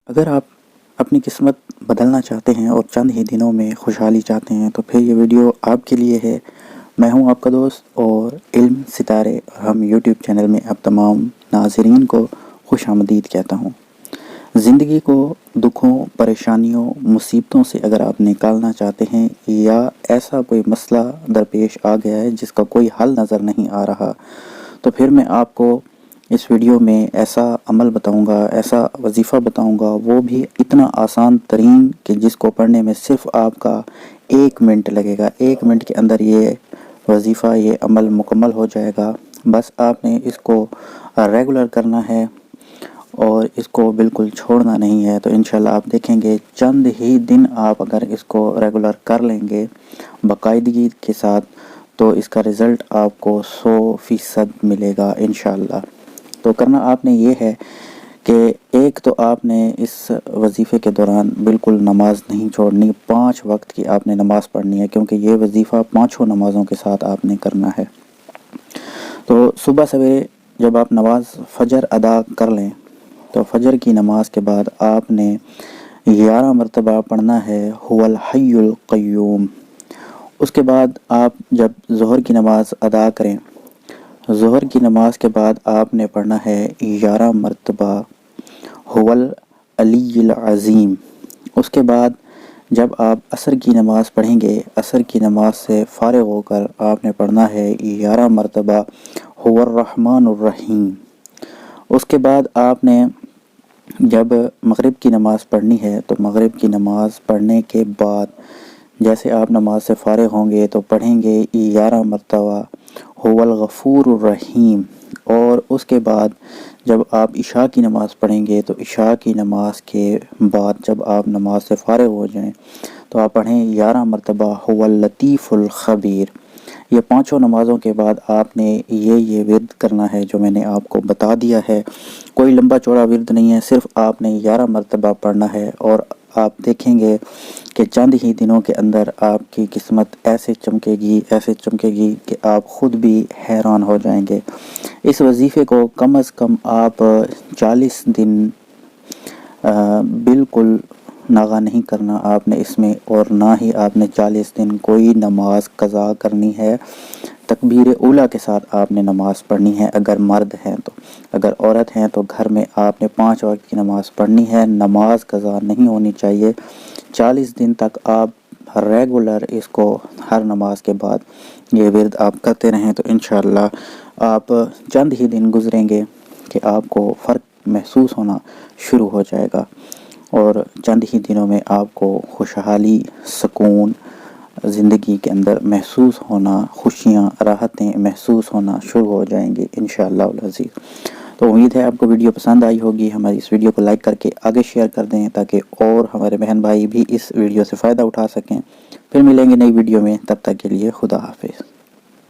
اگر آپ اپنی قسمت بدلنا چاہتے ہیں اور چند ہی دنوں میں خوشحالی چاہتے ہیں تو پھر یہ ویڈیو آپ کے لیے ہے۔ میں ہوں آپ کا دوست اور علم ستارے، اور ہم یوٹیوب چینل میں آپ تمام ناظرین کو خوش آمدید کہتا ہوں۔ زندگی کو دکھوں، پریشانیوں، مصیبتوں سے اگر آپ نکالنا چاہتے ہیں یا ایسا کوئی مسئلہ درپیش آ گیا ہے جس کا کوئی حل نظر نہیں آ رہا، تو پھر میں آپ کو اس ویڈیو میں ایسا عمل بتاؤں گا، ایسا وظیفہ بتاؤں گا، وہ بھی اتنا آسان ترین کہ جس کو پڑھنے میں صرف آپ کا 1 منٹ لگے گا۔ 1 منٹ کے اندر یہ وظیفہ، یہ عمل مکمل ہو جائے گا۔ بس آپ نے اس کو ریگولر کرنا ہے اور اس کو بالکل چھوڑنا نہیں ہے، تو انشاءاللہ آپ دیکھیں گے چند ہی دن آپ اگر اس کو ریگولر کر لیں گے باقاعدگی کے ساتھ تو اس کا رزلٹ آپ کو 100% ملے گا انشاءاللہ۔ تو کرنا آپ نے یہ ہے کہ ایک تو آپ نے اس وظیفے کے دوران بالکل نماز نہیں چھوڑنی، 5 وقت کی آپ نے نماز پڑھنی ہے، کیونکہ یہ وظیفہ 5 نمازوں کے ساتھ آپ نے کرنا ہے۔ تو صبح سویرے جب آپ نماز فجر ادا کر لیں تو فجر کی نماز کے بعد آپ نے 11 مرتبہ پڑھنا ہے هو الحی القیوم۔ اس کے بعد آپ جب ظہر کی نماز ادا کریں، ظہر کی نماز کے بعد آپ نے پڑھنا ہے 11 مرتبہ هو العلی العظیم۔ اس کے بعد جب آپ عصر کی نماز پڑھیں گے، عصر کی نماز سے فارغ ہو کر آپ نے پڑھنا ہے 11 مرتبہ هو الرحمن الرحیم۔ اس کے بعد آپ نے جب مغرب کی نماز پڑھنی ہے تو مغرب کی نماز پڑھنے کے بعد جیسے آپ نماز سے فارغ ہوں گے تو پڑھیں گے 11 مرتبہ هو الغفور الرحیم۔ اور اس کے بعد جب آپ عشاء کی نماز پڑھیں گے تو عشاء کی نماز کے بعد جب آپ نماز سے فارغ ہو جائیں تو آپ پڑھیں 11 مرتبہ هو اللطیف الخبیر۔ یہ 5 نمازوں کے بعد آپ نے یہ ورد کرنا ہے جو میں نے آپ کو بتا دیا ہے۔ کوئی لمبا چوڑا ورد نہیں ہے، صرف آپ نے 11 مرتبہ پڑھنا ہے، اور آپ دیکھیں گے کہ چند ہی دنوں کے اندر آپ کی قسمت ایسے چمکے گی کہ آپ خود بھی حیران ہو جائیں گے۔ اس وظیفے کو کم از کم آپ 40 دن بالکل ناغہ نہیں کرنا آپ نے اس میں، اور نہ ہی آپ نے 40 دن کوئی نماز قضا کرنی ہے۔ تکبیر اولیٰ کے ساتھ آپ نے نماز پڑھنی ہے اگر مرد ہیں تو، اگر عورت ہیں تو گھر میں آپ نے 5 وقت کی نماز پڑھنی ہے، نماز قضا نہیں ہونی چاہیے۔ 40 دن تک آپ ریگولر اس کو ہر نماز کے بعد یہ ورد آپ کرتے رہیں تو انشاءاللہ آپ چند ہی دن گزریں گے کہ آپ کو فرق محسوس ہونا شروع ہو جائے گا، اور چند ہی دنوں میں آپ کو خوشحالی، سکون زندگی کے اندر محسوس ہونا، خوشیاں، راحتیں محسوس ہونا شروع ہو جائیں گی انشاءاللہ العزیز۔ تو امید ہے آپ کو ویڈیو پسند آئی ہوگی۔ ہماری اس ویڈیو کو لائک کر کے آگے شیئر کر دیں تاکہ اور ہمارے بہن بھائی بھی اس ویڈیو سے فائدہ اٹھا سکیں۔ پھر ملیں گے نئی ویڈیو میں، تب تک کے لیے خدا حافظ۔